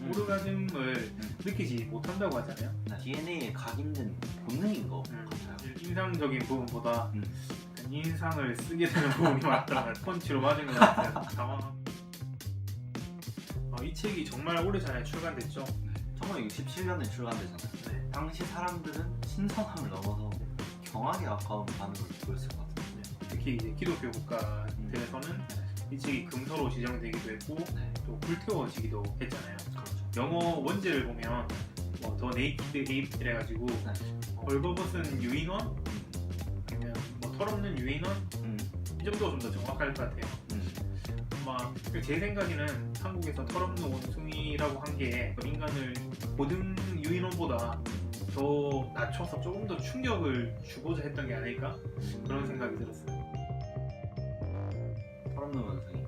오르가즘을 느끼지 못한다고 하잖아요. DNA에 각인된 본능인 것 같아요. 인상적인 부분보다 인상을 쓰게 되는 부분이 많다. 펀치로 맞은 것 같아요. 당황함. 이 책이 정말 오래전에 출간됐죠. 1967년에 출간되잖아요. 네. 당시 사람들은 신선함을 넘어서 경악에 가까운 반응을 보였을 것 같아요. 특히 이제 기독교 국가들에서는 이 책이 금서로 지정되기도 했고 또 불태워지기도 했잖아요. 그렇죠. 영어 원제를 보면 더 네이키드 에이프 이래가지고 벌거벗은 유인원 아니면 털없는 유인원 이 정도가 좀 더 정확할 것 같아요. 제 생각에는 한국에서 털없는 원숭이라고 한 게 인간을 고등 유인원보다 더 낮춰서 조금 더 충격을 주고자 했던 게 아닐까 그런 생각이 들었어요. 털없는 원숭이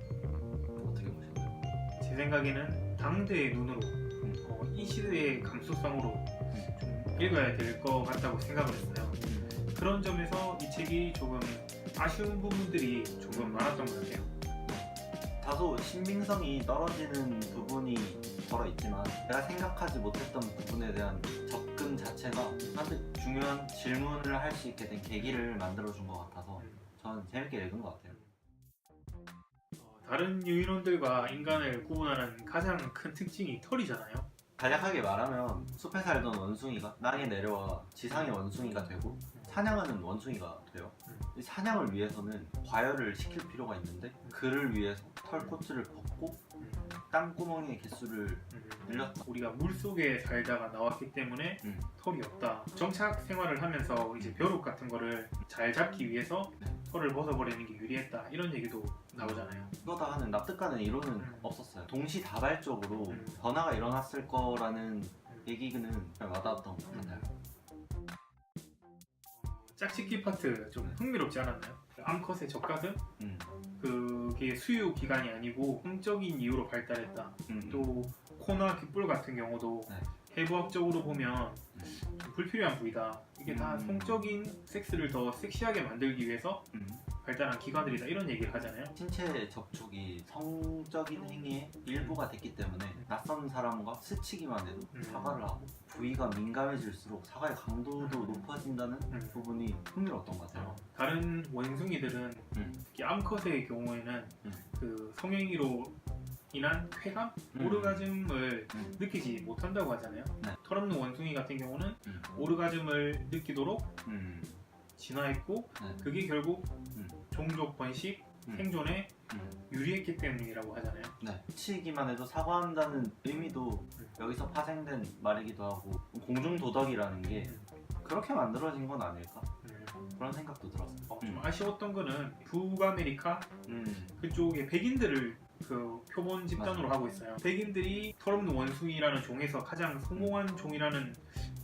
어떻게 보시나요? 제 생각에는 당대의 눈으로 이 시대의 감수성으로 좀 읽어야 될 것 같다고 생각을 했어요. 그런 점에서 이 책이 조금 아쉬운 부분들이 조금 많았던 것 같아요. 다소 신빙성이 떨어지는 부분이 걸어 있지만 내가 생각하지 못했던 부분에 대한 접근 자체가 사실 중요한 질문을 할 수 있게 된 계기를 만들어준 것 같아서 저는 재밌게 읽은 것 같아요. 다른 유인원들과 인간을 구분하는 가장 큰 특징이 털이잖아요. 간략하게 말하면 숲에 살던 원숭이가 땅에 내려와 지상의 원숭이가 되고 사냥하는 원숭이가 돼요. 이 사냥을 위해서는 과열을 시킬 필요가 있는데 그를 위해서 털코트를 벗고 땅구멍의 개수를 늘렸다. 우리가 물속에 살다가 나왔기 때문에 털이 없다. 정착 생활을 하면서 이제 벼룩 같은 거를 잘 잡기 위해서 털을 벗어버리는 게 유리했다. 이런 얘기도 나오잖아요. 이거다 하는 납득가는 이론은 없었어요. 동시다발적으로 변화가 일어났을 거라는 얘기는 와닿았던 것 같아요. 짝짓기 파트 좀 흥미롭지 않았나요? 암컷의 젖가슴? 그게 수유 기간이 아니고 성적인 이유로 발달했다. 또 코나 귓불 같은 경우도 해부학적으로 보면 좀 불필요한 부위다. 이게 다 성적인 섹스를 더 섹시하게 만들기 위해서 발달한 기관들이다. 이런 얘기를 하잖아요. 신체 접촉이 성적인 행위의 일부가 됐기 때문에 낯선 사람과 스치기만 해도 사과를 하고 부위가 민감해질수록 사과의 강도도 높아진다는 부분이 흥미로웠던 것 같아요. 다른 원숭이들은 특히 암컷의 경우에는 그 성행위로 인한 쾌감? 오르가즘을 느끼지 못한다고 하잖아요. 털없는 원숭이 같은 경우는 오르가즘을 느끼도록 진화했고 그게 결국 종족 번식, 생존에 유리했기 때문이라고 하잖아요. 스치기만 해도 사과한다는 의미도 여기서 파생된 말이기도 하고 공중도덕이라는 게 그렇게 만들어진 건 아닐까? 그런 생각도 들었어요. 좀 아쉬웠던 거는 북아메리카 그쪽에 백인들을 그 표본 집단으로 하고 있어요. 백인들이 털없는 원숭이라는 종에서 가장 성공한 종이라는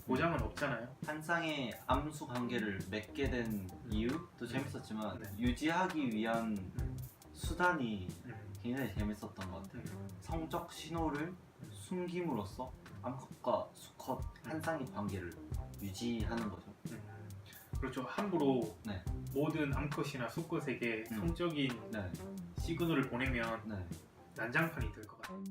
보장은 없잖아요. 한 쌍의 암수 관계를 맺게 된 이유도 재밌었지만 유지하기 위한 수단이 굉장히 재밌었던 것 같아요. 성적 신호를 숨김으로써 암컷과 수컷 한 쌍의 관계를 유지하는 거죠. 그렇죠. 함부로 모든 암컷이나 수컷에게 성적인 시그널을 보내면 난장판이 될 것 같아요.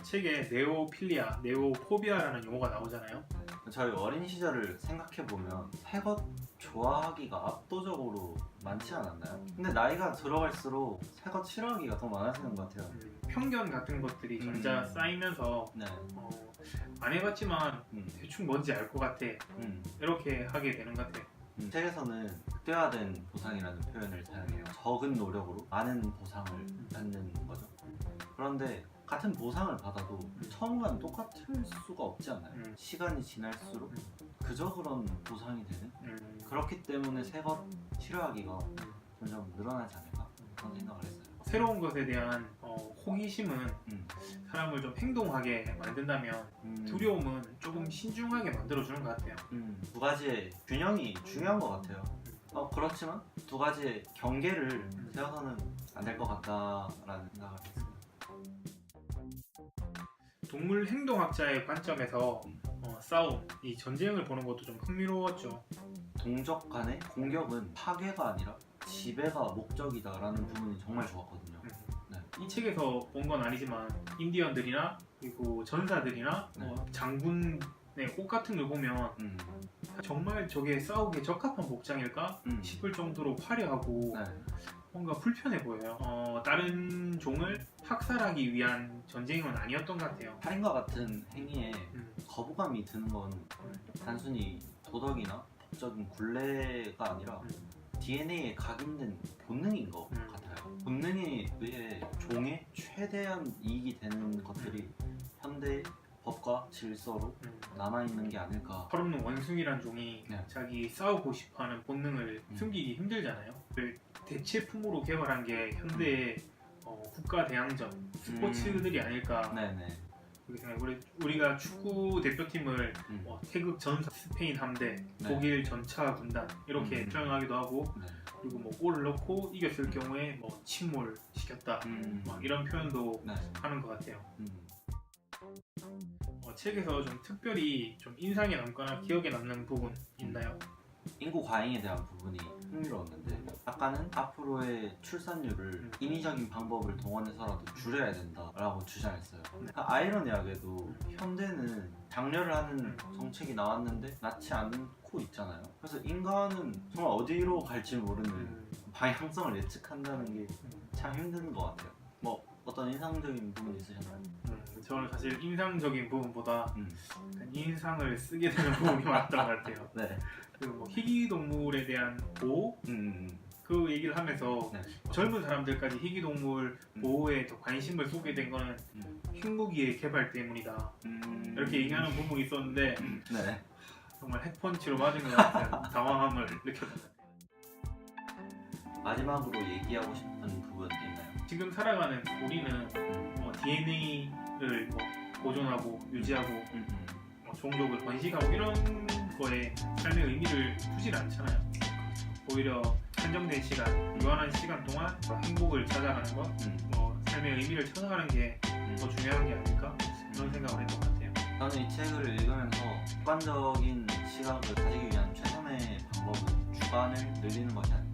책에 네오필리아, 네오포비아라는 용어가 나오잖아요. 저희 어린 시절을 생각해보면 새것 좋아하기가 압도적으로 많지 않았나요? 근데 나이가 들어갈수록 새것 싫어하기가 더 많아지는 것 같아요. 편견 같은 것들이 점차 쌓이면서 안 해봤지만 대충 뭔지 알 것 같아 이렇게 하게 되는 것 같아요. 책에서는 극대화된 보상이라는 표현을 사용해요. 적은 노력으로 많은 보상을 받는 거죠. 그런데 같은 보상을 받아도 처음과는 똑같을 수가 없지 않나요? 시간이 지날수록 그저 그런 보상이 되는? 그렇기 때문에 새것 싫어하기가 점점 늘어나지 않을까? 그런 생각을 했어요. 새로운 것에 대한 호기심은 사람을 좀 행동하게 만든다면 두려움은 조금 신중하게 만들어주는 것 같아요. 두 가지의 균형이 중요한 것 같아요. 그렇지만 두 가지의 경계를 세워서는 안 될 것 같다라는 생각을 했어요. 동물 행동학자의 관점에서 싸움, 이 전쟁을 보는 것도 좀 흥미로웠죠. 동족 간의 공격은 파괴가 아니라 지배가 목적이다라는 부분이 정말 좋았거든요. 이 책에서 본 건 아니지만 인디언들이나 그리고 전사들이나 장군의 옷 같은 걸 보면 정말 저게 싸우기에 적합한 복장일까 싶을 정도로 화려하고 네. 뭔가 불편해 보여요. 다른 종을 학살하기 위한 전쟁은 아니었던 것 같아요. 살인과 같은 행위에 거부감이 드는 건 단순히 도덕이나 법적인 굴레가 아니라 DNA에 각인된 본능인 것 같아요. 본능에 의해 종의 최대한 이익이 되는 것들이 현대 법과 질서로 남아있는 게 아닐까. 철없는 원숭이란 종이 네. 자기 싸우고 싶어하는 본능을 숨기기 힘들잖아요. 그걸 대체품으로 개발한 게 현대의 국가 대항전 스포츠들이 아닐까. 네네. 그렇게 생각해요. 우리가 축구 대표팀을 태극 전사, 스페인 함대, 네. 독일 전차 군단 이렇게 표현하기도 하고, 네. 그리고 뭐 골을 넣고 이겼을 경우에 뭐 침몰시켰다 막 이런 표현도 네. 하는 것 같아요. 책에서 좀 특별히 좀 인상에 남거나 기억에 남는 부분 있나요? 인구 과잉에 대한 부분이 흥미로웠는데 아까는 앞으로의 출산율을 인위적인 방법을 동원해서라도 줄여야 된다라고 주장했어요. 아이러니하게도 현대는 장려를 하는 정책이 나왔는데 낳지 않고 있잖아요. 그래서 인간은 정말 어디로 갈지 모르는 방향성을 예측한다는 게 참 힘든 것 같아요. 뭐 어떤 인상적인 부분 있으셨나요? 저는 사실 인상적인 부분보다 약간 인상을 쓰게 되는 부분이 많았던 것 같아요. 네. 그리고 뭐 희귀 동물에 대한 보호 그 얘기를 하면서 네. 젊은 사람들까지 희귀 동물 보호에 더 관심을 쏟게 된 거는 핵무기의 개발 때문이다. 이렇게 얘기하는 부분이 있었는데 네. 정말 핵펀치로 맞은 것 같은 당황함을 느꼈던 것 같아요. 마지막으로 얘기하고 싶은 부분 있나요? 지금 살아가는 우리는 DNA를 보존하고 유지하고 종족을 번식하고 이런 거에 삶의 의미를 두진 않잖아요. 오히려 한정된 시간, 유한한 시간 동안 행복을 찾아가는 것, 삶의 의미를 찾아가는 게 더 중요한 게 아닐까 그런 생각을 했던 것 같아요. 저는 이 책을 읽으면서 객관적인 시각을 가지기 위한 최선의 방법은 주관을 늘리는 것이 아닐까.